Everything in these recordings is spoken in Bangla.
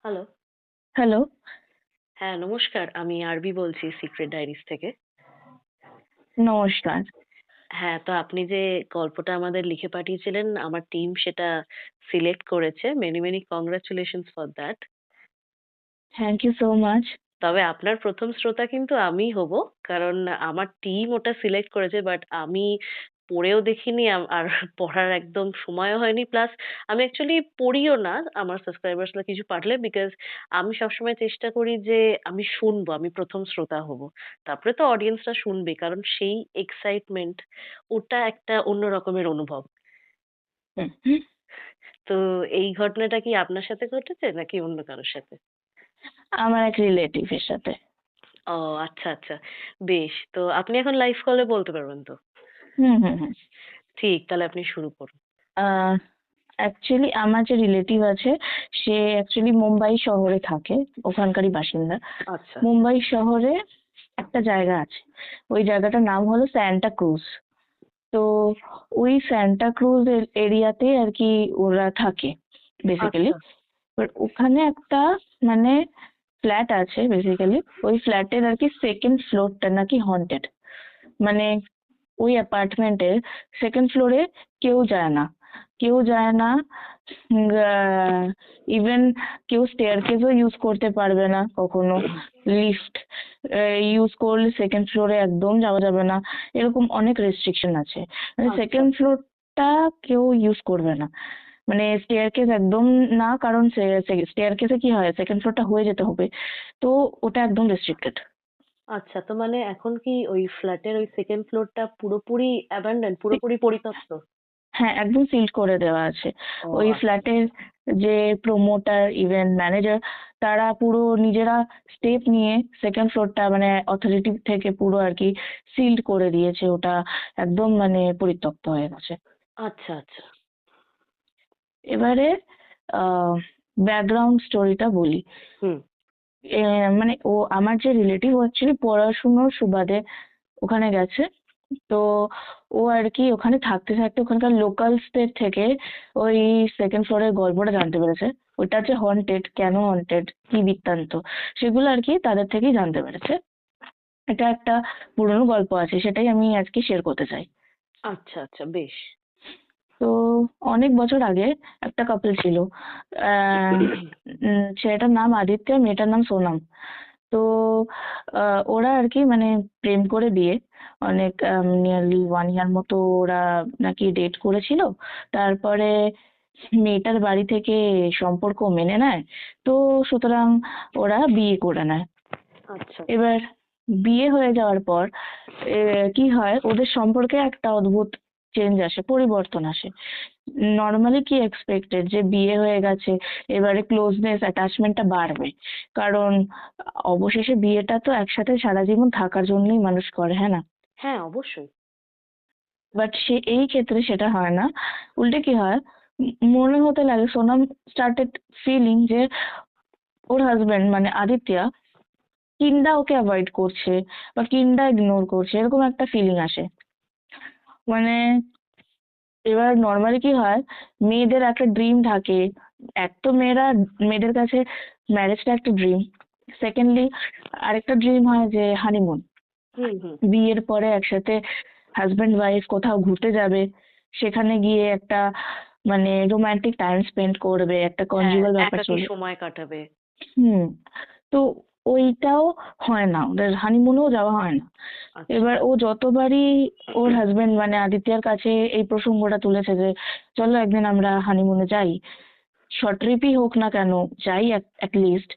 হ্যালো। হ্যালো, হ্যাঁ, নমস্কার। আমি আরবি বলছি সিক্রেট ডায়েরিজ থেকে। নমস্কার। হ্যাঁ, তো আপনি যে গল্পটা আমাদের লিখে পাঠিয়েছিলেন, আমার টিম সেটা সিলেক্ট করেছে। Many, many congratulations for that. Thank you so much. তবে আপনার ১ম শ্রোতা কিন্তু আমিই হবো। কারণ আমার টিম ওটা সিলেক্ট করেছে। বাট আমি পড়েও দেখিনি আর পড়ার একদম সময়ও হয়নি। প্লাস আমি অ্যাকচুয়ালি পড়িও না আমার সাবস্ক্রাইবার্সরা কিছু পাঠালে। বিকজ আমি সবসময় চেষ্টা করি যে আমি শুনবো। আমি ১ম শ্রোতা হবো। তারপরে তো অডিয়েন্সরা শুনবে। কারণ সেই এক্সাইটমেন্ট ওটা একটা অন্য রকমের অনুভব। হুম, হুম। তো এই ঘটনাটা কি আপনার সাথে ঘটেছে নাকি অন্য কারো সাথে? আমার এক রিলেটিভ এর সাথে। ও আচ্ছা, আচ্ছা। বেশ। তো আপনি এখন লাইভ কলে বলতে পারবেন তো? হুম, হুম, হুম। ঠিক, তাহলে আপনি শুরু করুন। আ অ্যাকচুয়ালি আমার যে রিলেটিভ আছে সে অ্যাকচুয়ালি মুম্বাই শহরে থাকে। ওখানকারই বাসিন্দা। আচ্ছা, মুম্বাই শহরে একটা জায়গা আছে। ওই জায়গাটার নাম হলো স্যান্টা ক্রুজ। তো ওই স্যান্টা ক্রুজ এরিয়াতে আরকি ওরা থাকে বেসিক্যালি। আচ্ছা, বাট ওখানে একটা মানে ফ্ল্যাট আছে বেসিক্যালি। ওই ফ্ল্যাটের আরকি 2nd ফ্লোরটা নাকি হন্টেড। মানে ওই অ্যাপার্টমেন্টের 2nd ফ্লোরে কেউ যায় না। কেউ যায় না। ইভেন কেউ স্টেয়ারকেসও ইউজ করতে পারবে না কখনো। লিফট ইউজ করলে 2nd ফ্লোরে একদম যাওয়া যাবে না। এরকম অনেক রেস্ট্রিকশন আছে। মানে আচ্ছা, 2nd ফ্লোরটা কেউ ইউজ করবে না। মানে স্টেয়ারকেস একদম না, কারণ স্টেয়ারকেসে কি হয় 2nd ফ্লোরটা হয়ে যেতে হবে। তো ওটা একদম রেস্ট্রিক্টেড। আচ্ছা। তো মানে এখন কি ওই ফ্ল্যাটের ওই 2nd ফ্লোরটা পুরোপুরি অ্যাবান্ডন পুরোপুরি পরিত্যক্ত? হ্যাঁ, একদম সিল্ড করে দেওয়া আছে। ও ওই আচ্ছা, ফ্ল্যাটের যে প্রমোটার, ইভেন্ট ম্যানেজার, তারা পুরো নিজেরা স্টেপ নিয়ে 2nd ফ্লোরটা মানে অথরিটি থেকে পুরো আরকি সিল্ড করে দিয়েছে। ওটা একদম মানে পরিত্যক্ত হয়ে গেছে। আচ্ছা, আচ্ছা। এবারে আ ব্যাকগ্রাউন্ড স্টোরিটা বলি। হুম, এ মানে আমার যে রিলেটিভ ও অ্যাকচুয়ালি পড়াশুনোর সুবাদে ওখানে গেছে। তো ও আরকি ওখানে থাকতে, থাকতে ওখানকার লোকালসদের থেকে ওই 2nd ফ্লোরের গল্পটা জানতে পেরেছে। ওটা যে হন্টেড, কেন হন্টেড, কি বৃত্তান্ত, সেগুলো আরকি তাদের থেকেই জানতে পেরেছে। এটা একটা পুরনো গল্প আছে, সেটাই আমি আজকে শেয়ার করতে চাই। আচ্ছা, আচ্ছা বেশ। তো অনেক বছর আগে একটা কাপল ছিল। ছেলেটার নাম আদিত্য, মেয়েটার নাম সোনাম। তো ওরা আরকি মানে প্রেম করে বিয়ে, অনেক নিয়ারলি 1 ইয়ার মতো ওরা নাকি ডেট করেছিল। তারপরে মেয়েটার বাড়ি থেকে সম্পর্ক মেনে নেয়। তো সুতরাং ওরা বিয়ে করে নেয়। আচ্ছা, এবার বিয়ে হয়ে যাওয়ার পর কি হয়, ওদের সম্পর্কে একটা অদ্ভুত চেঞ্জ আসে, পরিবর্তন আসে। নরমালি কি এক্সপেক্টেড যে বিয়ে হয়ে গেছে, এবারে ক্লোজনেস অ্যাটাচমেন্টটা বাড়বে। কারণ অবশেষে বিয়েটা তো একসাথে সারা জীবন থাকার জন্যই মানুষ করে, হ্যাঁ না? হ্যাঁ অবশ্যই। বাট এই ক্ষেত্রে সেটা হয় না। উল্টে কি হয়, মনে হতে লাগে, সোনাম স্টার্টেড ফিলিং যে ওর হাজবেন্ড মানে আদিত্য কিন্ডা ওকে অ্যাভয়েড করছে বা কিন্ডা ইগনোর করছে, এরকম একটা ফিলিং আসে। মানে এবার নরমালি কি হয়, মেয়েদের একটা ড্রিম থাকে। এক তো মেয়েদের কাছে ম্যারেজটা একটা ড্রিম। সেকেন্ডলি আরেকটা ড্রিম হয় যে হানিমুন। হুম, হুম। বিয়ের পরে একসাথে হাজবেন্ড ওয়াইফ কোথাও ঘুরতে যাবে, সেখানে গিয়ে একটা মানে রোমান্টিক টাইম স্পেন্ড করবে, একটা হ্যাঁ, কনজুগাল ব্যাপার একাকী চলবে। সময় কাটাবে। হুম। তো ওইটাও হয় না, ওদের হানিমুনেও যাওয়া হয় না। আচ্ছা, এবার ও যতবারই ওর হাজবেন্ড মানে আদিত্যর কাছে এই প্রসঙ্গটা তুলেছে যে চলো একদিন আমরা হানিমুনে যাই, শর্ট ট্রিপই হোক না কেন, যাই লিস্ট,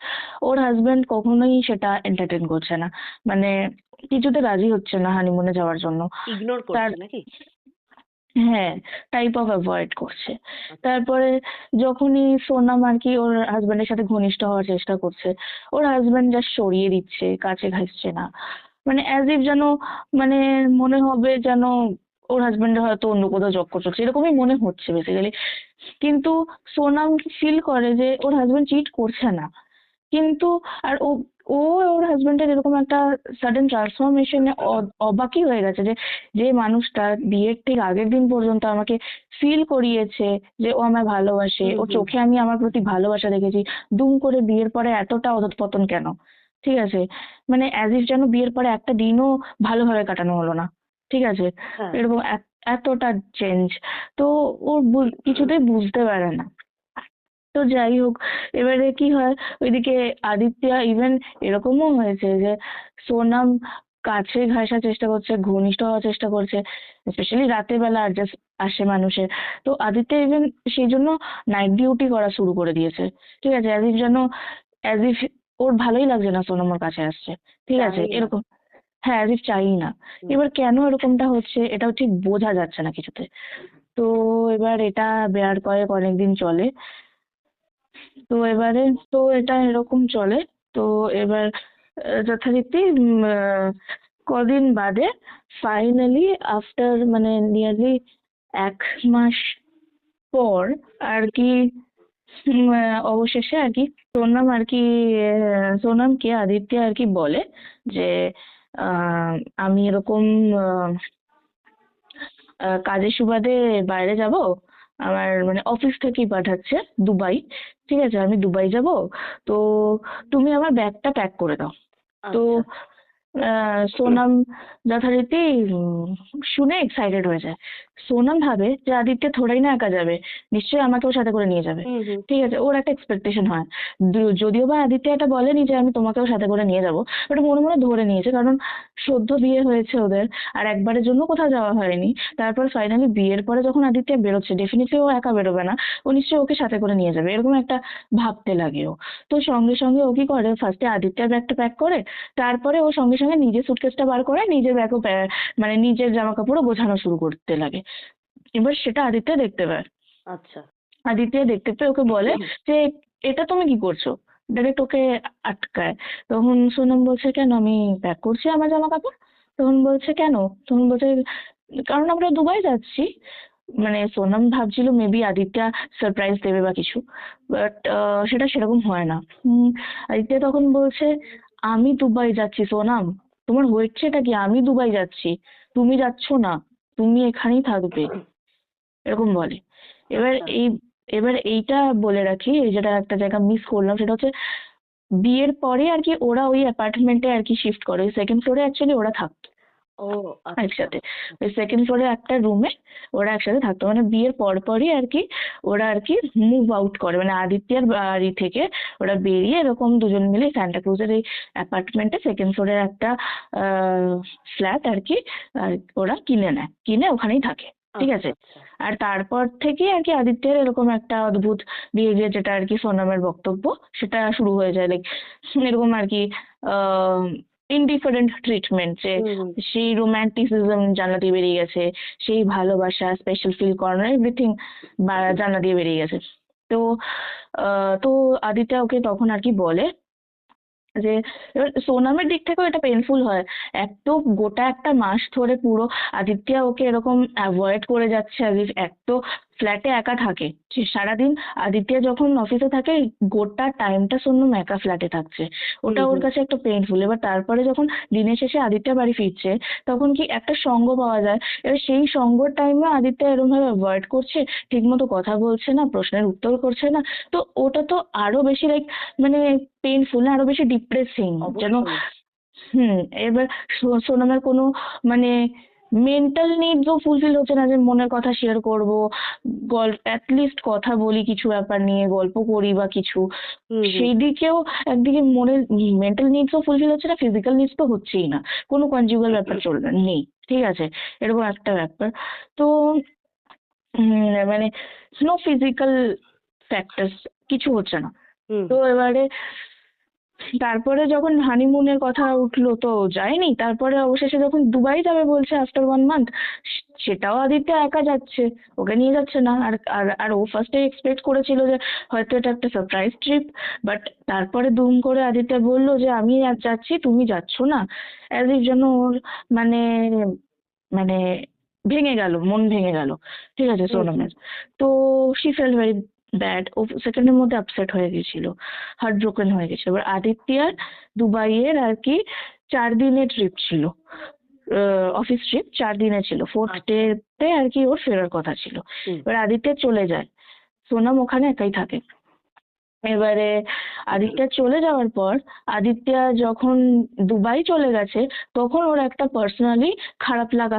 ওর হাজবেন্ড কখনোই সেটা এন্টারটেন করছে না। মানে কিছুতে রাজি হচ্ছে না হানিমুনে যাওয়ার জন্য। ইগনোর তার করছে নাকি? হ্যাঁ, টাইপ অফ অ্যাভয়েড করছে। আচ্ছা, তারপরে যখনই সোনাম আর কি ওর হাজবেন্ডের সাথে ঘনিষ্ঠ হওয়ার চেষ্টা করছে, ওর হাজবেন্ড জাস্ট সরিয়ে দিচ্ছে, কাছে ঘাসছে না। মানে অ্যাজ ইফ যেন মানে মনে হবে যেন ওর হাজবেন্ডের হয়তো অন্য কোথাও চক্কর চলছে, এরকমই মনে হচ্ছে বেসিক্যালি। কিন্তু সোনাম ফিল করে যে ওর হাজবেন্ড চিট করছে না, কিন্তু আর ও ও ওর হাজবেন্ডের এরকম একটা সাডেন ট্রান্সফরমেশনে অবাকই হয়ে গেছে যে যে মানুষটা বিয়ের ঠিক আগের দিন পর্যন্ত আমাকে ফিল করিয়েছে যে ও আমায় ভালোবাসে, হুম ও হুম। চোখে আমি আমার প্রতি ভালোবাসা দেখেছি, দুম করে বিয়ের পরে এতটা অধঃপতন কেন? ঠিক আছে, মানে অ্যাজ ইফ যেন বিয়ের পরে একটা দিনও ভালোভাবে কাটানো হলো না। ঠিক আছে, হ্যাঁ। এরকম এতটা চেঞ্জ। তো ও কিছুতেই বুঝতে পারে না। তো যাই হোক, এবারে কি হয়, ওইদিকে আদিত্য ইভেন এরকমও হয়েছে যে সোনাম কাছে ঘাসার চেষ্টা করছে, ঘনিষ্ঠ হওয়ার চেষ্টা করছে, স্পেশালি রাতের বেলা অ্যাডজাস্ট আসে মানুষের। তো আদিত্য ইভেন সেই জন্য নাইট ডিউটি করা শুরু করে দিয়েছে। ঠিক আছে, অ্যাজ ইফ যেন, অ্যাজ ইফ ওর ভালোই লাগছে না সোনাম ওর কাছে আসছে। ঠিক আছে, চাই না। এরকম। হ্যাঁ, অ্যাজ ইফ চাই না। হুম। এবার কেন এরকমটা হচ্ছে এটাও ঠিক বোঝা যাচ্ছে না কিছুতে। তো এবার এটা বেয়ার কয়েক অনেকদিন চলে। তো এবারে তো এটা এরকম চলে। তো এবার যথারীতি কদিন বাদে ফাইনালি আফটার মানে নিয়ারলি 1 মাস পর আর কি, অবশেষে আর কি সোনাম আর কি, সোনামকে আদিত্য আর কি বলে যে আমি এরকম আহ, কাজের সুবাদে বাইরে যাব, আমার মানে অফিস থেকেই পাঠাচ্ছে দুবাই। ঠিক আছে, আমি দুবাই যাব, তো তুমি আমার ব্যাগটা প্যাক করে দাও। তো আচ্ছা। সোনাম যথারীতি শুনে এক্সাইটেড হয়ে যায়। সোনাম ভাবে যে আদিত্য থোড়াই না একা যাবে, নিশ্চয়ই আমাকেও সাথে করে নিয়ে যাবে। হুম হুম। ঠিক আছে, ওর একটা এক্সপেকটেশন হয়। যদিও বা আদিত্য এটা বলেনি যে আমি তোমাকেও সাথে করে নিয়ে যাবো, বাট মনে মনে ধরে নিয়েছে, কারণ সদ্য বিয়ে হয়েছে ওদের, আর একবারের জন্য কোথাও যাওয়া হয়নি। তারপর ফাইনালি বিয়ের পরে যখন আদিত্য বেরোচ্ছে, ডেফিনেটলি ও একা বেরোবে না, ও নিশ্চয়ই ওকে সাথে করে নিয়ে যাবে, এরকম একটা ভাবতে লাগে ও। তো সঙ্গে সঙ্গে ও কি করে, ফার্স্টে আদিত্যের ব্যাগটা প্যাক করে, তারপরে ও সঙ্গে সঙ্গে নিজের সুটকেসটা বার করে নিজের ব্যাগও মানে নিজের জামা কাপড়ও গোছানো শুরু করতে লাগে। এবার সেটা আদিত্য দেখতে পায়। আচ্ছা। আদিত্য দেখতে পেয়ে ওকে বলে যে এটা তুমি কি করছো, ডাইরেক্ট ওকে আটকায়। তখন সোনম বলছে কেন, আমি প্যাক করছি আমার জামা কাপড়। তখন বলছে কেন, তখন বলছে কারণ আমরা দুবাই যাচ্ছি। মানে সোনম ভাবছিল মেবি আদিত্য সারপ্রাইজ দেবে বা কিছু, বাট সেটা সেরকম হয় না। আদিত্য তখন বলছে আমি দুবাই যাচ্ছি সোনাম, তোমার হয়েছেটা কি, আমি দুবাই যাচ্ছি, তুমি যাচ্ছ না, তুমি এখানেই থাকবে, এরকম বলে। এবার আচ্ছা। এবার এইটা বলে রাখি, এই যেটা একটা জায়গা মিস করলাম সেটা হচ্ছে বিয়ের পরে আর কি ওরা ওই অ্যাপার্টমেন্টে আর কি শিফট করে, সেকেন্ড ফ্লোরে অ্যাকচুয়ালি ওরা থাকতো ও আচ্ছা। একসাথে। ওই সেকেন্ড ফ্লোরে একটা রুমে ওরা একসাথে থাকতো, মানে বিয়ের পরই আর কি ওরা আর কি মুভ আউট করে, মানে আদিত্যর বাড়ি থেকে ওরা বেরিয়ে এরকম দুজন মিলে স্যান্টা ক্রুজের এই অ্যাপার্টমেন্টে সেকেন্ড ফ্লোরের একটা ফ্ল্যাট আর কি ওরা কিনে নেয়, কিনে ওখানেই থাকে। ঠিক আচ্ছা আছে, আচ্ছা। আর তারপর থেকে আর কি আদিত্যের এরকম একটা অদ্ভুত বিহেভিয়ার, যেটা আর কি সোনামের বক্তব্য, সেটা শুরু হয়ে যায়। লাইক এরকম আর কি ইনডিফারেন্ট ট্রিটমেন্ট, যে হুম হুম। সেই রোম্যান্টিসিজম জানলা দিয়ে বেরিয়ে গেছে, সেই ভালোবাসা স্পেশাল ফিল করানো এভরিথিং জানলা দিয়ে বেরিয়ে গেছে। তো তো আদিত্য ওকে তখন আর কি বলে যে এবার সোনামের দিক থেকেও এটা পেইনফুল হয়। এক তো গোটা একটা মাস ধরে পুরো আদিত্য ওকে এরকম অ্যাভয়েড করে যাচ্ছে, as if এক তো ফ্ল্যাটে একা থাকে, সে সারাদিন আদিত্য যখন অফিসে থাকে গোটা টাইমটা সোনম একা ফ্ল্যাটে থাকছে, হুম ওটা ওর হুম। কাছে একটা পেইনফুল। এবার তারপরে যখন দিনের শেষে আদিত্য বাড়ি ফিরছে, তখন কি একটা সঙ্গ পাওয়া যায়, এবার সেই সঙ্গর টাইমে আদিত্য এরকম ভাবে অ্যাভয়েড করছে, ঠিকমতো কথা বলছে না, প্রশ্নের উত্তর করছে না। তো ওটা তো আরো বেশি লাইক মানে পেইনফুল না, আরো বেশি ডিপ্রেসিং যেন। অবশ্যই। হুম। এবার সোনামের কোনো মানে মেন্টাল নিডসও ফুলফিল হচ্ছে না, যে মনের কথা শেয়ার করব, গল্প অ্যাটলিস্ট কথা বলি কিছু ব্যাপার নিয়ে, গল্প করি বা কিছু, হুম হুম। সেই দিকেও একদিকে মনের মেন্টাল নিডসও ফুলফিল হচ্ছে না, ফিজিক্যাল নিডস তো হচ্ছেই না, কোনো কনজুগাল ব্যাপার চলবে নেই। ঠিক আছে, এরকম একটা ব্যাপার। তো মানে নো ফিজিক্যাল ফ্যাক্টরস, কিছু হচ্ছে না। হুম তো এবারে তারপরে যখন হানিমুনের কথা উঠলো তো যায়নি, তারপরে অবশেষে যখন দুবাই যাবে বলছে আফটার 1 মান্থ, সেটাও আদিত্য একা যাচ্ছে, ওকে নিয়ে যাচ্ছে না। আর আর আর ও ফার্স্টে এক্সপেক্ট করেছিল যে হয়তো এটা একটা সারপ্রাইজ ট্রিপ, বাট তারপরে দুম করে আদিত্য বলল যে আমি আজ যাচ্ছি, তুমি যাচ্ছ না, অ্যাজ ইফ যেন ওর মানে মানে ভেঙে গেল, মন ভেঙে গেল। ঠিক আছে হুম হুম। সোনমের। তো শি ফেল ভেরি ব্যাড, ও সেকেন্ডের মধ্যে আপসেট হয়ে গেছিল, হার্ট ব্রোকেন হয়ে গেছিল। এবার আদিত্যর দুবাইয়ের আর কি 4 দিনের ট্রিপ ছিল, অফিস ট্রিপ 4 দিনে ছিল, ফোর্থ আচ্ছা। ডেতে আর কি ওর ফেরার কথা ছিল। হুম। এবার আদিত্য চলে যায়, সোনাম ওখানে একাই থাকে। এবারে আদিত্য চলে যাওয়ার পর আদিত্য যখন দুবাই চলে গেছে তখন ওর একটা পার্সোনালি খারাপ লাগা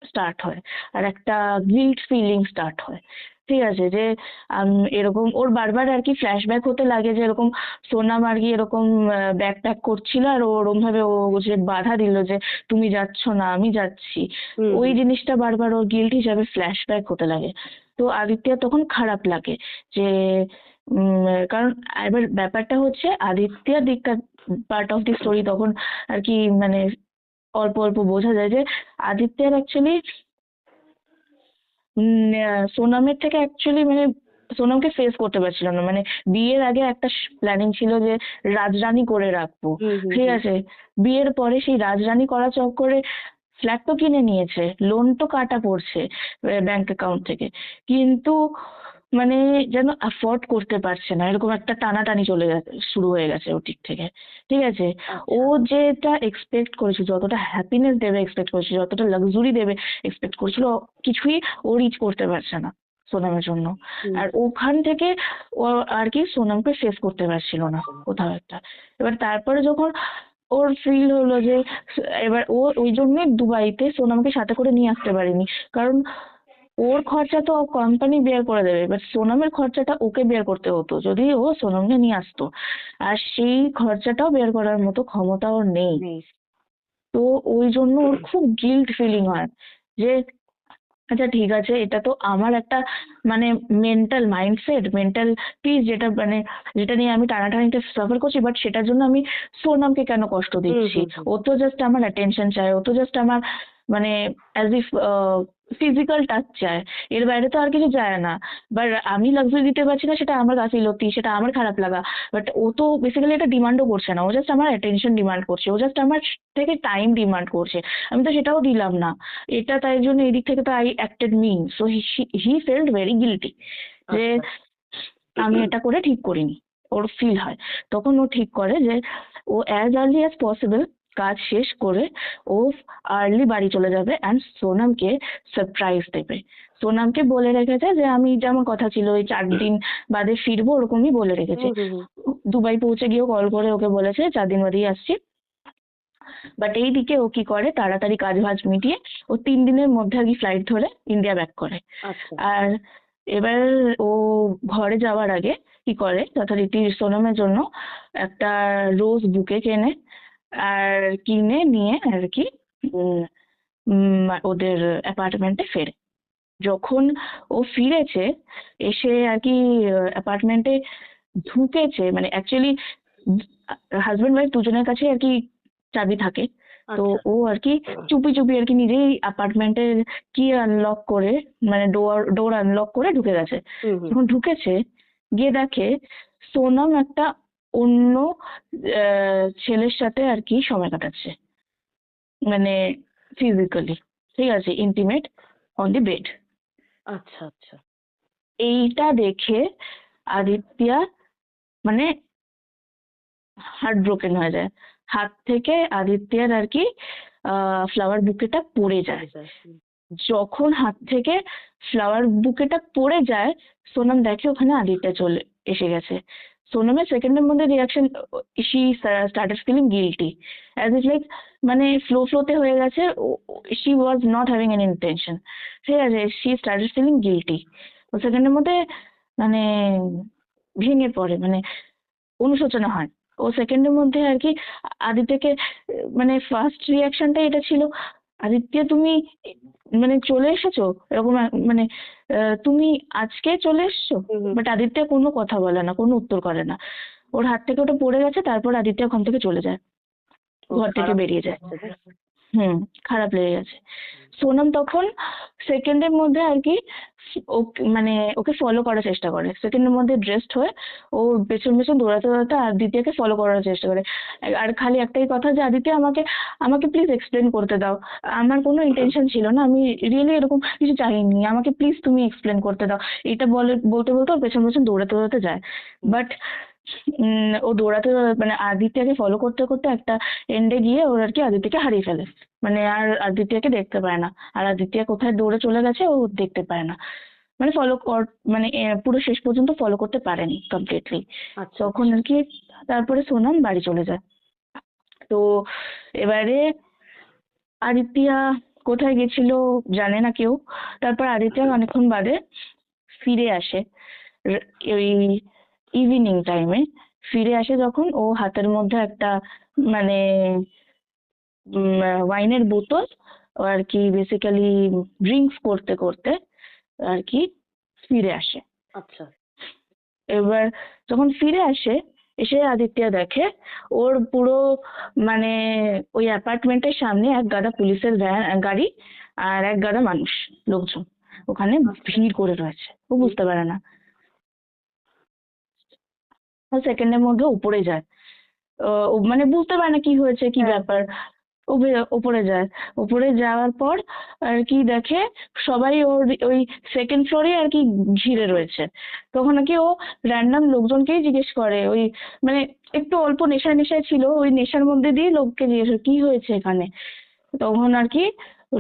স্টার্ট হয়, আর একটা গিল্ট ফিলিং স্টার্ট হয়। ঠিক আছে, যে এরকম ওর বারবার আর কি ফ্ল্যাশব্যাক হতে লাগে যে এরকম সোনাম আর কি এরকম ব্যাগ প্যাক করছিল আর ও ওরম ভাবে ও যে বাধা দিল যে তুমি যাচ্ছ না আমি যাচ্ছি, হুম। ওই হুম। জিনিসটা বারবার ওর গিল্ট হিসাবে ফ্ল্যাশব্যাক হতে লাগে। তো আদিত্য তখন খারাপ লাগে যে কারণ এবার ব্যাপারটা হচ্ছে আদিত্যর দিকটা পার্ট অফ দি স্টোরি তখন আর কি মানে অল্প অল্প বোঝা যায় যে আদিত্যের অ্যাকচুয়ালি সোনামের থেকে অ্যাকচুয়ালি মানে সোনামকে ফেস করতে পারছিল না, মানে বিয়ের আগে একটা প্ল্যানিং ছিল যে রাজরানী করে রাখবো। হুম। হুম। ঠিক হুম। আছে, বিয়ের পরে সেই রাজরানী করা চক্করে ফ্ল্যাট তো কিনে নিয়েছে, লোন তো কাটা পড়ছে ব্যাংক অ্যাকাউন্ট থেকে, কিন্তু মানে যেন অ্যাফোর্ড করতে পারছে না, এরকম একটা টানাটানি চলে গেছে, শুরু হয়ে গেছে ওর দিক থেকে। ঠিক আছে, ও আচ্ছা। যেটা এক্সপেক্ট করেছিল, যতটা হ্যাপিনেস দেবে এক্সপেক্ট করেছিল, যতটা লাক্সুরি দেবে এক্সপেক্ট করেছিল, কিছুই ও রিচ করতে পারছে না সোনামের জন্য। হুম। আর ওখান থেকে ও আর কি সোনামকে ফেস করতে পারছিল না আচ্ছা। কোথাও একটা। এবার তারপরে যখন ওর ফিল হলো যে এবার ও ওই জন্যই দুবাইতে সোনামকে সাথে করে নিয়ে আসতে পারেনি, কারণ ওর খরচা তো কোম্পানি বেয়ার করে দেবে, এবার সোনামের খরচাটা ওকে বেয়ার করতে হতো যদি ও সোনামকে নিয়ে আসতো, আর সেই খরচাটাও বের করার মতো ক্ষমতা ওর নেই। নেই। তো ওই জন্য ওর খুব গিল্ট ফিলিং হয় যে আচ্ছা ঠিক আছে, এটা তো আমার একটা মানে মেন্টাল মাইন্ডসেট, মেন্টাল পিস, যেটা মানে যেটা নিয়ে আমি টানাটানিতে সাফার করছি, বাট সেটার জন্য আমি সোনামকে কেন কষ্ট হুম। দিচ্ছি? হুম। হুম। ও তো জাস্ট আমার অ্যাটেনশন চায়, ও তো জাস্ট আমার মানে অ্যাজ ইফ ফিজিক্যাল টাচ চায়, এর বাইরে তো আর কিছু চায় না। বাট আমি লাক্সারি দিতে পারছি না, সেটা আমার গাফিলতি, সেটা আমার খারাপ লাগা। বাট ও তো বেসিক্যালি এটা ডিমান্ডও করছে না, ও জাস্ট আমার অ্যাটেনশন ডিমান্ড করছে, ও জাস্ট আমার থেকে টাইম ডিমান্ড করছে, আমি তো সেটাও দিলাম না। এটা তাই জন্য এদিক থেকে তো I acted mean, so he felt very guilty যে আচ্ছা। আমি এটা করে ঠিক করিনি। ওর ফিল হয়, তখন ও ঠিক করে যে ও অ্যাজ আর্লি অ্যাজ পসিবল কাজ শেষ করে ও আর্লি বাড়ি চলে যাবে অ্যান্ড সোনামকে সারপ্রাইজ দেবে। সোনামকে বলে রেখেছে যে আমি যেমন কথা ছিল ওই 4 দিন বাদে ফিরবো, ওরকমই বলে রেখেছে। হুম। হুম। হুম। দুবাই পৌঁছে গিয়েও কল করে ওকে বলেছে 4 দিন বাদেই আসছি। বাট এইদিকে ও কি করে, তাড়াতাড়ি কাজ বাজ মিটিয়ে ও 3 দিনের মধ্যে আর কি ফ্লাইট ধরে ইন্ডিয়া ব্যাক করে। আচ্ছা। আর এবার ও ঘরে যাওয়ার আগে কি করে, যথারীতি সোনমের জন্য একটা রোজ বুকে কেনে, আর কিনে নিয়ে আর কি উম, ওদের অ্যাপার্টমেন্টে ফেরে। যখন ও ফিরেছে, এসে আর কি অ্যাপার্টমেন্টে ঢুকেছে, মানে অ্যাকচুয়ালি হাজবেন্ড ওয়াইফ দুজনের কাছে আর কি চাবি থাকে। তো আচ্ছা। ও আর কি চুপি চুপি আর কি নিজেই অ্যাপার্টমেন্টের কি আনলক করে, মানে ডোর ডোর আনলক করে ঢুকে গেছে। হুম। হুম। যখন ঢুকেছে, গিয়ে দেখে সোনম একটা অন্য ছেলের সাথে আর কি সময় কাটাচ্ছে, মানে ফিজিক্যালি, ঠিক আছে, ইন্টিমেট অন দি বেড। আচ্ছা। আচ্ছা। এইটা দেখে আদিত্যা মানে হার্ট ব্রোকেন হয়ে যায়, হাত থেকে আদিত্যের আর কি ফ্লাওয়ার বুকেটা পড়ে যায়। পড়ে যায়। হুম। যখন হাত থেকে ফ্লাওয়ার বুকেটা পড়ে যায়, সোনম দেখে ওখানে আদিত্য চলে এসে গেছে। সোনমের সেকেন্ডের মধ্যে reaction, she started feeling guilty, as it like মানে ফ্লোতে হয়ে গেছে, she was not having any intention. ঠিক আছে, শি স্টার্টেড ফিলিং গিলটি। ও সেকেন্ডের মধ্যে মানে ভেঙে পড়ে, মানে অনুশোচনা হয়। ও সেকেন্ডের মধ্যে আর কি আদিত্যকে মানে ফার্স্ট রিয়াকশনটা এটা ছিল, আদিত্য তুমি মানে চলে এসেছো, এরকম মানে তুমি আজকে চলে এসছো। হুম। হুম। বাট আদিত্য কোনো কথা বলে না, কোনো উত্তর করে না। ওর হাত থেকে ওটা পড়ে গেছে, তারপর আদিত্য ওখান থেকে চলে যায়, ও ঘর থেকে খারাপ বেরিয়ে যায়। লাগছে না? হুম, খারাপ লেগে গেছে। সোনম তখন সেকেন্ডের মধ্যে আর কি মানে ওকে ফলো করার চেষ্টা করে, সেকেন্ডের মধ্যে ড্রেসড হয়ে ও পেছন পেছন দৌড়াতে দৌড়াতে আদিত্যকে ফলো করার চেষ্টা করে। আর খালি একটাই কথা যে আদিত্য আমাকে আমাকে প্লিজ এক্সপ্লেন করতে দাও, আমার কোনো ইন্টেনশন ছিল না, আমি রিয়েলি এরকম কিছু চাইনি, আমাকে প্লিজ তুমি এক্সপ্লেন করতে দাও, এটা বলতে বলতে ওর পেছন পেছন দৌড়াতে দৌড়াতে যায়। হুম। বাট ও দৌড়াতে মানে আদিত্যকে ফলো করতে করতে একটা এন্ডে গিয়ে ওর আর কি আদিত্যকে হারিয়ে ফেলে, মানে আর আদিত্যকে দেখতে পায় না, আর আদিত্য কোথায় দৌড়ে চলে গেছে ও দেখতে পায় না, মানে মানে পুরো শেষ পর্যন্ত ফলো করতে পারেনি কমপ্লিটলি। আচ্ছা তখন আচ্ছা। আর কি তারপরে সোনাম বাড়ি চলে যায়। তো এবারে আদিত্যা কোথায় গেছিল জানে না কেউ। তারপর আদিত্য অনেকক্ষণ বাদে ফিরে আসে, ওই ইভিনিং টাইমে ফিরে আসে, যখন ও হাতের মধ্যে একটা মানে ওয়াইনের বোতল, ও আর কি বেসিক্যালি ড্রিঙ্কস করতে করতে আর কি ফিরে আসে। আচ্ছা। এবার যখন ফিরে আসে, এসে আদিত্য দেখে ওর পুরো মানে ওই অ্যাপার্টমেন্টের সামনে এক গাদা পুলিশের গাড়ি আর এক গাদা মানুষ, লোকজন ওখানে আচ্ছা। ভিড় করে রয়েছে। ও হুম। বুঝতে পারে না, ও সেকেন্ডের মধ্যে উপরে যায়। ও মানে বুঝতে পারে না কি হয়েছে, কি হ্যাঁ ব্যাপার। হ্যাঁ। উপরে যায়, উপরে যাওয়ার পর আর কি দেখে সবাই ওর ওই সেকেন্ড ফ্লোরে আর কি ঘিরে রয়েছে। তখন নাকি ও র্যান্ডম লোকজনকেই জিজ্ঞেস করে, ওই মানে একটু অল্প নেশায় নেশায় ছিল, ওই নেশার মধ্যে দিয়ে লোককে জিজ্ঞেস করে, কি হয়েছে এখানে। তখন আর কি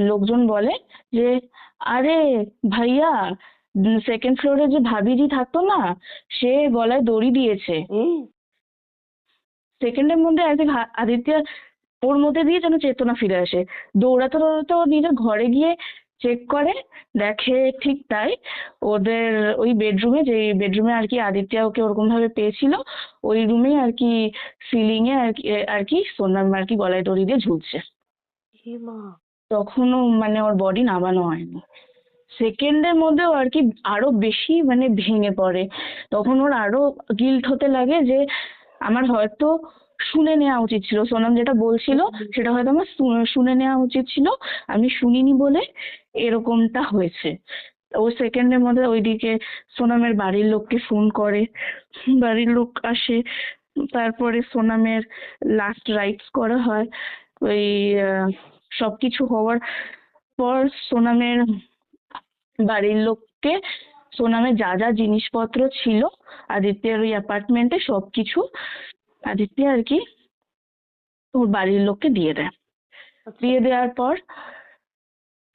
লোকজন বলে যে আরে ভাইয়া, সেকেন্ড ফ্লোরে যে ভাবিজি থাকতো না, সে গলায় দড়ি দিয়েছে। হুম। সেকেন্ডের মধ্যে আই থিঙ্ক আদিত্য ওর মধ্যে দিয়ে যেন চেতনা ফিরে আসে। দৌড়াতে দৌড়াতে ও নিজের ঘরে গিয়ে চেক করে, দেখে ঠিক তাই, ওদের ওই বেডরুমে, যে বেডরুমে আর কি আদিত্য ওকে ওরকম ভাবে পেয়েছিল, ওই রুমে আর কি সিলিং এ আর কি সোনার আর কি গলায় দড়ি দিয়ে ঝুলছে। এ মা। তখনও মানে ওর বডি নামানো হয়নি। সেকেন্ডের মধ্যেও আর কি আরো বেশি মানে ভেঙে পড়ে। তখন ওর আরো গিল্ট হতে লাগে যে আমার হয়তো শুনে নেওয়া উচিত ছিল, সোনাম যেটা বলছিল সেটা হয়তো আমার শুনে নেওয়া উচিত ছিল, আমি শুনিনি বলে এরকমটা হয়েছে। ও সেকেন্ডের মধ্যে ওইদিকে সোনামের বাড়ির লোককে ফোন করে, বাড়ির লোক আসে, তারপরে সোনামের লাস্ট রাইটস করা হয়। ওই আহ, সবকিছু হওয়ার পর সোনামের বাড়ির লোককে সোনামের যা যা জিনিসপত্র ছিল আদিত্যের ওই অ্যাপার্টমেন্টে সবকিছু আদিত্য আর কি ওর বাড়ির লোককে দিয়ে দেয়। আচ্ছা। দিয়ে দেওয়ার পর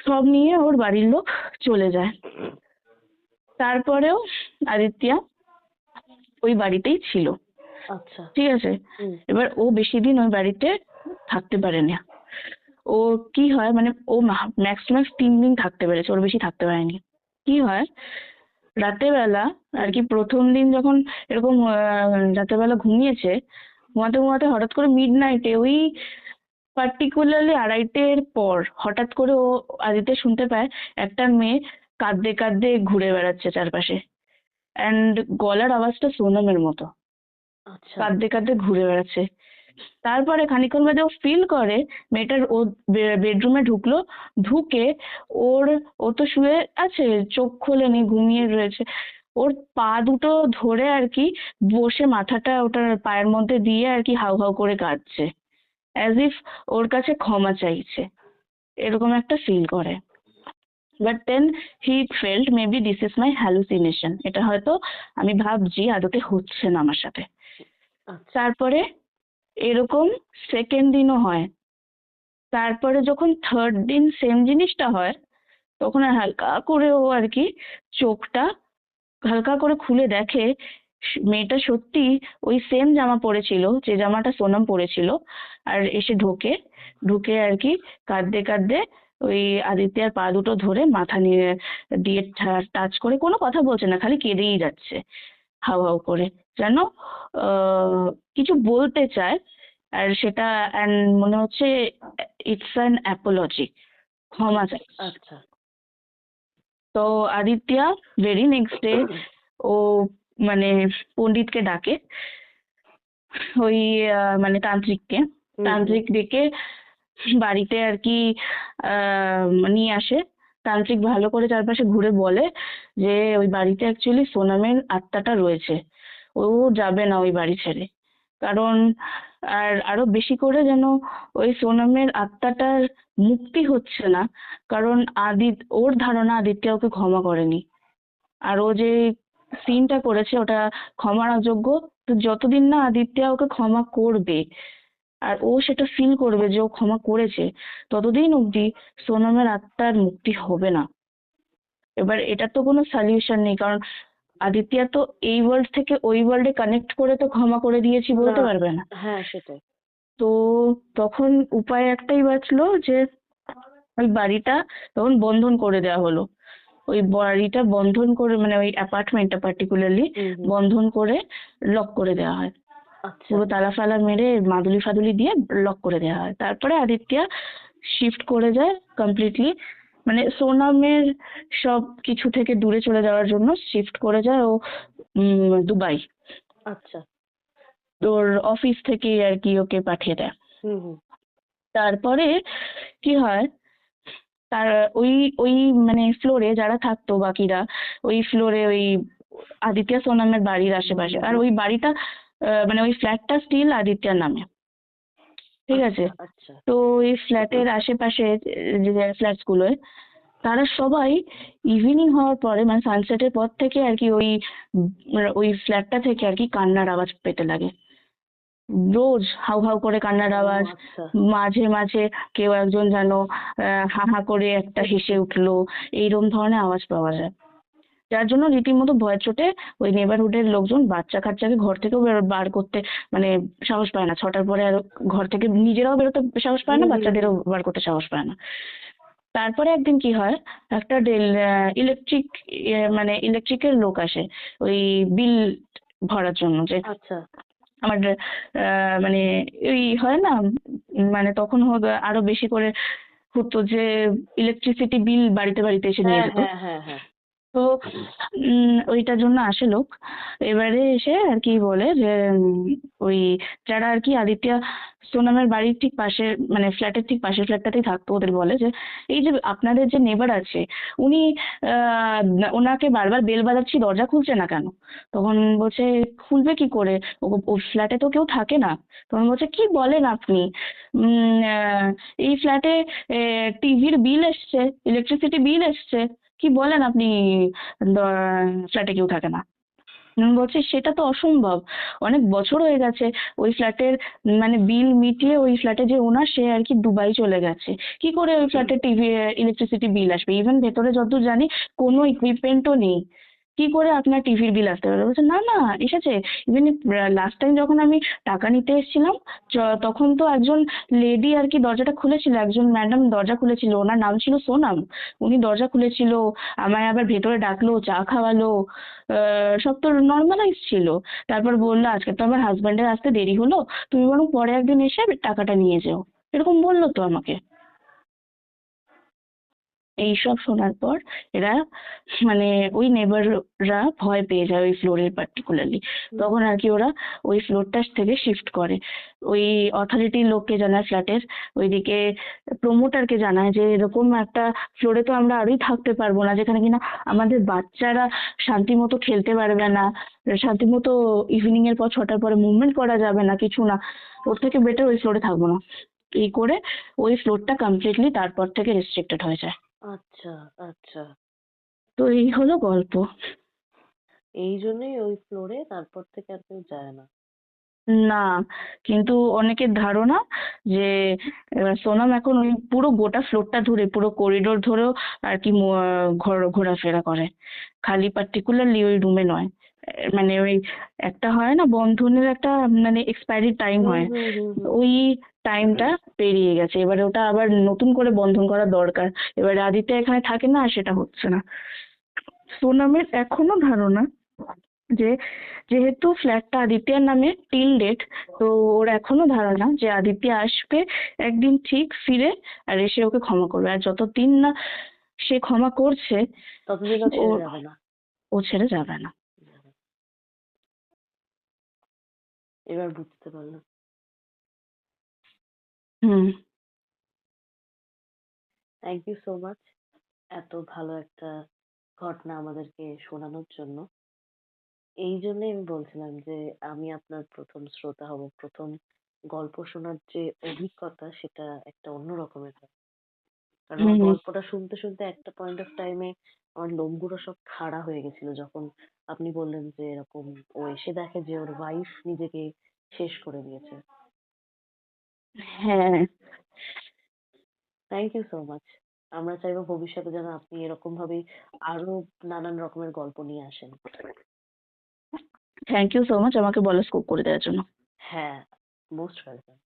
সব নিয়ে ওর বাড়ির লোক চলে যায়। তারপরেও আদিত্য ওই বাড়িতেই ছিল, আচ্ছা। ঠিক আছে। হুম। এবার ও বেশি দিন ওই বাড়িতে থাকতে পারেনি। ও কি হয় মানে ও ম্যাক্স টু ম্যাক্স 3 দিন থাকতে পেরেছে, ওর বেশি থাকতে পারেনি। কি হয়, রাতের বেলা আর হুম। কি প্রথম দিন যখন এরকম রাতের বেলা ঘুমিয়েছে, ঘুমাতে ঘুমাতে হঠাৎ করে মিড নাইটে ওই পার্টিকুলারলি 2:30-এর পর হঠাৎ করে ও আদিত্য শুনতে পায় একটা মেয়ে কাঁদতে কাঁদতে ঘুরে বেড়াচ্ছে চারপাশে, অ্যান্ড গলার আওয়াজটা সোনমের মতো, আচ্ছা। কাঁদতে কাঁদতে ঘুরে বেড়াচ্ছে। তারপরে খানিকক্ষণ বাদে ও ফিল করে মেয়েটার, ও বেডরুমে ঢুকলো, ঢুকে ওর, ও তো শুয়ে আছে, চোখ খোলেনি, ঘুমিয়ে রয়েছে, ওর পা দুটো ধরে আর কি বসে মাথাটা ওটার পায়ের মধ্যে দিয়ে আর কি হাউ হাউ করে কাঁদছে, অ্যাজ ইফ ওর কাছে ক্ষমা চাইছে, এরকম একটা ফিল করে। But then he felt maybe this is my hallucination, এটা হয়তো আমি ভাবছি আদতে হচ্ছে না আমার সাথে। আচ্ছা। তারপরে এরকম সেকেন্ড দিনও হয়। তারপরে যখন থার্ড দিন সেম জিনিসটা হয়, তখন আর হালকা করে ও আর কি চোখটা হালকা করে খুলে দেখে মেয়েটা সত্যি ওই সেম জামা পরেছিল যে জামাটা সোনম পরেছিল, আর এসে ঢোকে, ঢুকে আর কি কাঁদতে কাঁদতে ওই আদিত্যর পা দুটো ধরে মাথা নিয়ে দিয়ে টাচ করে, কোনো কথা বলছে না, খালি কেঁদেই যাচ্ছে হাউ হাউ করে, যেন কিছু বলতে চায়। আর সেটা and মনে হচ্ছে ইটস অ্যান অ্যাপোলজি, ক্ষমা চাইছে। আচ্ছা। তো আদিত্য ভেরি নেক্সট ডে ও মানে পণ্ডিতকে ডাকে, ওই মানে তান্ত্রিককে, হুম হুম। তান্ত্রিক ডেকে বাড়িতে আর কি নিয়ে আসে। তান্ত্রিক ভালো করে চারপাশে ঘুরে বলে যে ওই বাড়িতে অ্যাকচুয়ালি সোনামের আত্মাটা রয়েছে, ও যাবে না ওই বাড়ি ছেড়ে। কারণ আর আরো বেশি করে যেন ওই সোনামের আত্মাটার মুক্তি হচ্ছে না, কারণ ওর ধারণা আদিত্য ওকে ক্ষমা করেনি। আর ও যে সিনটা করেছে ওটা ক্ষমার অযোগ্য। তো যতদিন না আদিত্য ওকে ক্ষমা করবে আর ও সেটা ফিল করবে যে ও ক্ষমা করেছে, ততদিন অবধি সোনমের আত্মার মুক্তি হবে না। এবার এটার তো কোনো সলিউশন নেই, কারণ আদিত্য তো এই ওয়ার্ল্ড থেকে ওই ওয়ার্ল্ডে কানেক্ট করে তো ক্ষমা করে দিয়েছি না। বলতে পারবে না। হ্যাঁ, সেটাই। তো তখন উপায় একটাই বাঁচলো যে ওই বাড়িটা তখন বন্ধন করে দেওয়া হলো। ওই বাড়িটা বন্ধন করে, মানে ওই অ্যাপার্টমেন্টটা পার্টিকুলারলি হুম, হুম। বন্ধন করে লক করে দেওয়া হয়। আচ্ছা। পুরো তালা ফালা মেরে মাদুলি ফাদুলি দিয়ে লক করে দেওয়া হয়। তারপরে আদিত্য শিফট করে যায় কমপ্লিটলি, মানে সোনামের সব কিছু থেকে দূরে চলে যাওয়ার জন্য শিফট করে যায় ও দুবাই। আচ্ছা। তোর অফিস থেকে আর কি ওকে পাঠিয়ে দেয়। হুম, হুম। তারপরে কি হয়, তার ওই ওই মানে ফ্লোরে যারা থাকতো বাকিরা, ওই ফ্লোরে ওই আদিত্য সোনামের বাড়ির আশেপাশে, আর ওই বাড়িটা মানে ওই ফ্ল্যাটটা স্টিল আদিত্যর নামে। ঠিক আছে? আচ্ছা, আচ্ছা। তো এই ফ্ল্যাটের আশেপাশে যে ফ্ল্যাটস গুলোয় তারা সবাই ইভিনিং হওয়ার পরে, মানে সানসেটের পর থেকে আর কি ওই ফ্ল্যাটটা থেকে আর কি কান্নার আওয়াজ পেতে লাগে। রোজ হাউ হাউ করে কান্নার ও আওয়াজ। আচ্ছা। মাঝে মাঝে কেউ একজন যেন হা হা করে একটা হেসে উঠলো, এইরকম ধরনের আওয়াজ পাওয়া যায়। যার জন্য রীতিমতো ভয় চোটে ওই নেবারহুডের লোকজন বাচ্চা কাচ্চাকে ঘর থেকেও বার করতে মানে সাহস পায় না। 6টার পরে আর ঘর থেকে নিজেরাও বেরোতে সাহস পায় হুম, না, হুম, বাচ্চাদেরও হুম। বার করতে সাহস পায় না। তারপরে একদিন কি হয়, একটা মানে ইলেকট্রিকের লোক আসে ওই বিল ভরার জন্য, যে আচ্ছা। আমার মানে ওই হয় না, মানে তখন আরো বেশি করে হতো যে ইলেকট্রিসিটি বিল বাড়িতে বাড়িতে এসে হ্যাঁ, নিয়ে যেত। হ্যাঁ, হ্যাঁ, হ্যাঁ। তো ওইটার জন্য আসে লোক। এবারে এসে আর কি বলে যে ওই যারা আর কি আদিত্য সোনামের বাড়ির ঠিক পাশে, মানে ফ্ল্যাটের ঠিক পাশের ফ্ল্যাটটাতেই থাকতো, ওদের বলে যে এই যে আপনাদের যে নেবার আছে উনি আহ ওনাকে বারবার বেল বাজাচ্ছি, দরজা খুলছে না কেন? তখন বলছে খুলবে কি করে, ও ফ্ল্যাটে তো কেউ থাকে না। তখন বলছে কি বলেন আপনি, এই ফ্ল্যাটে টিভির বিল এসছে, ইলেকট্রিসিটি বিল এসছে, কি বলেন আপনি, ফ্ল্যাটে কেউ থাকে না। বলছে সেটা তো অসম্ভব, অনেক বছর হয়ে গেছে ওই ফ্ল্যাটের, মানে বিল মিটিয়ে ওই ফ্ল্যাটে যে ওনার সে আর কি দুবাই চলে গেছে, কি করে ওই ফ্ল্যাটে টিভি ইলেকট্রিসিটি বিল আসবে? ইভেন ভেতরে যতদূর জানি কোনো ইকুইপমেন্টও নেই, কি করে আপনার টিভির বিল আসতে পারে? বলছে না না, এসেছে। ইভেন লাস্ট টাইম যখন আমি টাকা নিতে এসেছিলাম, তখন তো একজন লেডি আর কি দরজাটা খুলেছিল, একজন ম্যাডাম দরজা খুলেছিল, ওনার নাম ছিল সোনাম। উনি দরজা খুলেছিল, আমায় আবার ভেতরে ডাকলো, চা খাওয়ালো, সব তো নর্মালাইজ ছিল। তারপর বললো আজকে তো আমার হাজবেন্ডের আসতে দেরি হলো, তুমি বরং পরে একদিন এসে টাকাটা নিয়ে যেও, এরকম বললো তো আমাকে। এইসব শোনার পর এরা, মানে ওই নেবাররা ভয় পেয়ে যায় ওই ফ্লোরের পার্টিকুলারলি। হুম। তখন আর কি ওরা ওই ফ্লোরটা থেকে শিফট করে, ওই অথরিটির লোককে জানায় ফ্ল্যাটের, ওইদিকে প্রমোটারকে জানায় যে এরকম একটা ফ্লোরে তো আমরা আরোই থাকতে পারবো না, যেখানে কিনা আমাদের বাচ্চারা শান্তি মতো খেলতে পারবে না, শান্তি মতো ইভিনিং এর পর 6টার পরে মুভমেন্ট করা যাবে না, কিছু না, ওর থেকে বেটার ওই ফ্লোরে থাকবো না। এই করে ওই ফ্লোরটা কমপ্লিটলি তারপর থেকে রেস্ট্রিক্টেড হয়ে যায়। আচ্ছা, আচ্ছা। তো এই হলো গল্প। এই জন্যই ওই ফ্লোরে তারপর থেকে আর কেউ যায় না। না, কিন্তু অনেকের ধারণা যে সোনাম এখন ওই পুরো গোটা ফ্লোরটা ধরে, পুরো করিডোর ধরেও আর কি ঘোরাফেরা করে, খালি পার্টিকুলারলি ওই রুমে নয়। মানে ওই একটা হয় না বন্ধনের একটা, মানে এক্সপায়ারি টাইম হুম, হয়, হুম, হুম, হুম। ওই টাইমটা পেরিয়ে গেছে, এবারে ওটা আবার নতুন করে বন্ধন করা দরকার। এবারে আদিত্য এখানে থাকে না আর সেটা হচ্ছে না। সোনামের এখনো ধারণা যে যেহেতু ফ্ল্যাটটা আদিত্যর নামে টিল ডেট, তো ওর এখনো ধারণা যে আদিত্য আসবে একদিন ঠিক ফিরে, আর এসে ওকে ক্ষমা করবে, আর যতদিন না সে ক্ষমা করছে ততদিনও ও ছেড়ে যাবে না। ও ছেড়ে যাবে না। এবার বুঝতে পারলাম। হুম। থ্যাংক ইউ সো মাচ এত ভালো একটা ঘটনা আমাদেরকে শোনানোর জন্য। এই জন্যই আমি বলছিলাম যে আমি আপনার ১ম শ্রোতা হব। ১ম গল্প শোনার যে অভিজ্ঞতা সেটা একটা অন্য রকমের হয়। কারণ হুম আমার হুম। গল্পটা শুনতে, শুনতে একটা পয়েন্ট অফ টাইম এ আমার লোমগুলো সব খাড়া হয়ে গেছিল। যখন আপনি বললেন যে এরকম ও এসে দেখে যে ওর ওয়াইফ নিজেকে শেষ করে দিয়েছে। হ্যাঁ। Thank you so much. আমরা চাইবো ভবিষ্যতে যেন আপনি এরকম ভাবেই আরো নানান রকমের গল্প নিয়ে আসেন। থ্যাংক ইউ সো মাচ আমাকে বলার স্কোপ করে দেওয়ার জন্য। হ্যাঁ, মোস্ট ওয়েলকাম।